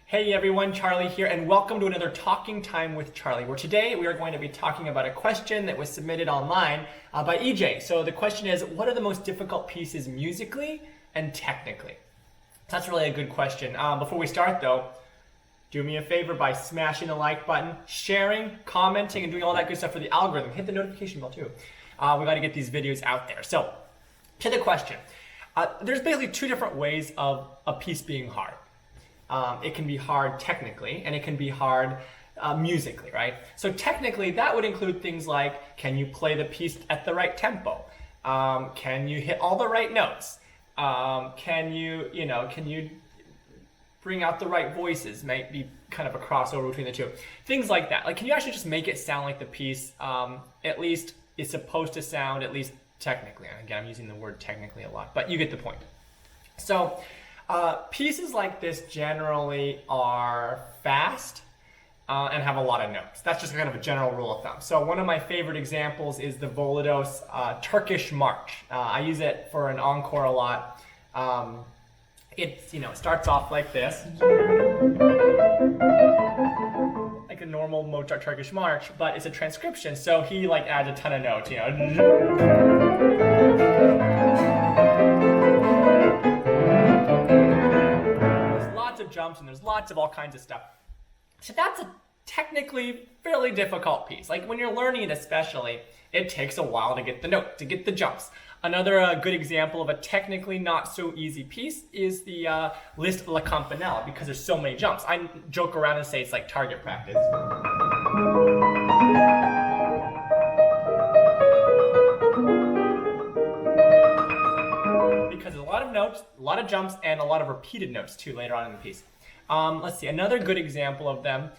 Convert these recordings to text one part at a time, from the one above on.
Hey everyone, Charlie here, and welcome to another Talking Time with Charlie, where today we are going to be talking about a question that was submitted online by EJ. So the question is, what are the most difficult pieces musically and technically? That's really a good question. Before we start though, do me a favor by smashing the like button, sharing, commenting, and doing all that good stuff for the algorithm. Hit the notification bell too. We got to get these videos out there. So, to the question. There's basically two different ways of a piece being hard. It can be hard technically, and it can be hard musically, right? So technically, that would include things like, can you play the piece at the right tempo? Can you hit all the right notes? Can you bring out the right voices? Might be kind of a crossover between the two. Things like that. Like, can you actually just make it sound like the piece at least is supposed to sound, at least technically? And again, I'm using the word technically a lot, but you get the point. So, pieces like this generally are fast and have a lot of notes. That's just kind of a general rule of thumb. So one of my favorite examples is the Volados Turkish March. I use it for an encore a lot. It starts off like this, like a normal Mozart Turkish March, but it's a transcription, so he adds a ton of notes. Of jumps and there's lots of all kinds of stuff. So that's a technically fairly difficult piece. Like when you're learning it especially, it takes a while to get the note, to get the jumps. Another good example of a technically not so easy piece is the List La Campanella, because there's so many jumps. I joke around and say it's like target practice. Because there's a lot of notes, a lot of jumps, and a lot of repeated notes too later on in the piece. Let's see, another good example of them,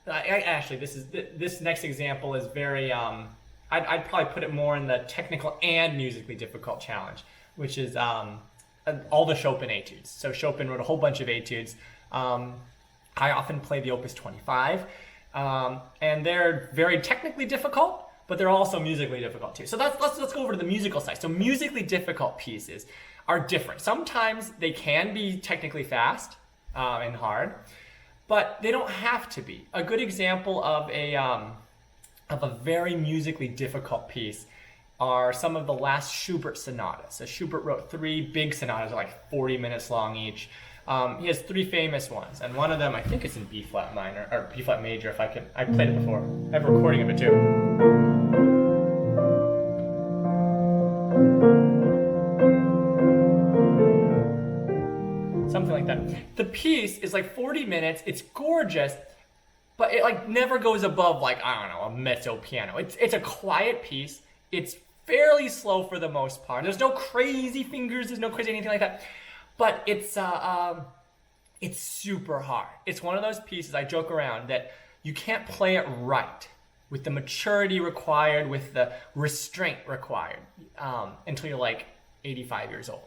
actually this next example is very, I'd probably put it more in the technical and musically difficult challenge, which is all the Chopin etudes. So Chopin wrote a whole bunch of etudes. I often play the Opus 25, and they're very technically difficult, but they're also musically difficult too. So let's go over to the musical side. So musically difficult pieces are different. Sometimes they can be technically fast and hard, but they don't have to be. A good example of a very musically difficult piece are some of the last Schubert sonatas. So Schubert wrote 3 big sonatas, like 40 minutes long each. He has 3 famous ones, and one of them I think is in B flat minor or B flat major. I played it before. I have a recording of it too. Something like that. The piece is like 40 minutes. It's gorgeous, but it never goes above a mezzo piano. It's a quiet piece. It's fairly slow for the most part. There's no crazy fingers. There's no crazy anything like that. But it's super hard. It's one of those pieces, I joke around, that you can't play it right with the maturity required, with the restraint required, until you're like 85 years old.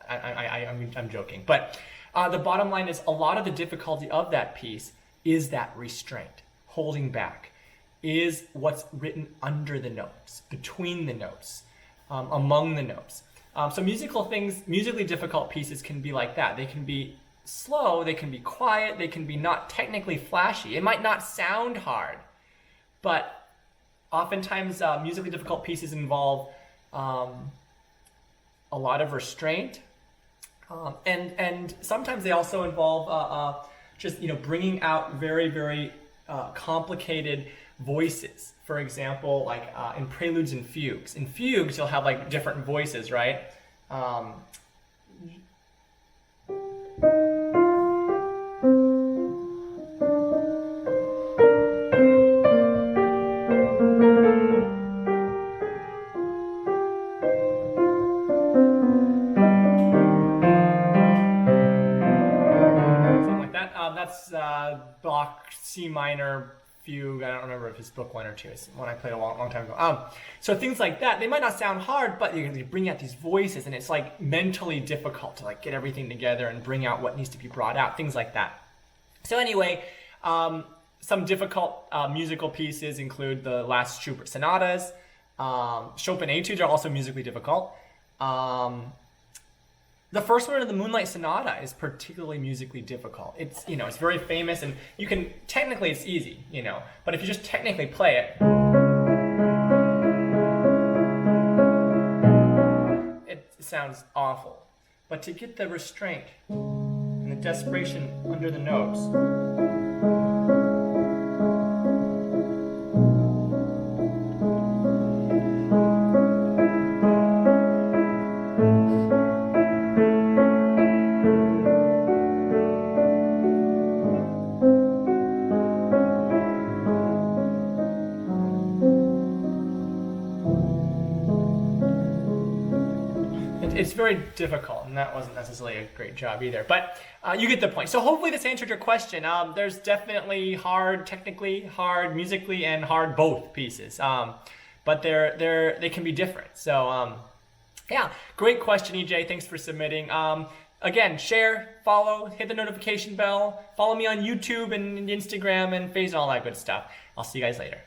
I'm joking. But the bottom line is a lot of the difficulty of that piece is that restraint, holding back, is what's written under the notes, between the notes, among the notes. So musically difficult pieces can be like that. They can be slow, they can be quiet, they can be not technically flashy. It might not sound hard, but oftentimes musically difficult pieces involve a lot of restraint, and sometimes they also involve just bringing out very, very complicated voices. For example, in preludes and fugues. In fugues, you'll have different voices, right? Something like that. That's Bach C minor fugue. I don't remember if it's book 1 or 2. It's one I played a long time ago. So things like that, they might not sound hard, but you bring out these voices, and it's mentally difficult to get everything together and bring out what needs to be brought out. Things like that. So anyway, some difficult musical pieces include the last Schubert sonatas. Chopin etudes are also musically difficult. The first one, the Moonlight Sonata, is particularly musically difficult. It's, it's very famous, and you can, technically it's easy, but if you just technically play it, it sounds awful. But to get the restraint and the desperation under the notes, it's very difficult, and that wasn't necessarily a great job either. But you get the point. So hopefully this answered your question. There's definitely hard technically, hard musically, and hard both pieces. But they can be different. So yeah, great question, EJ. Thanks for submitting. Again, share, follow, hit the notification bell, follow me on YouTube and Instagram and Facebook and all that good stuff. I'll see you guys later.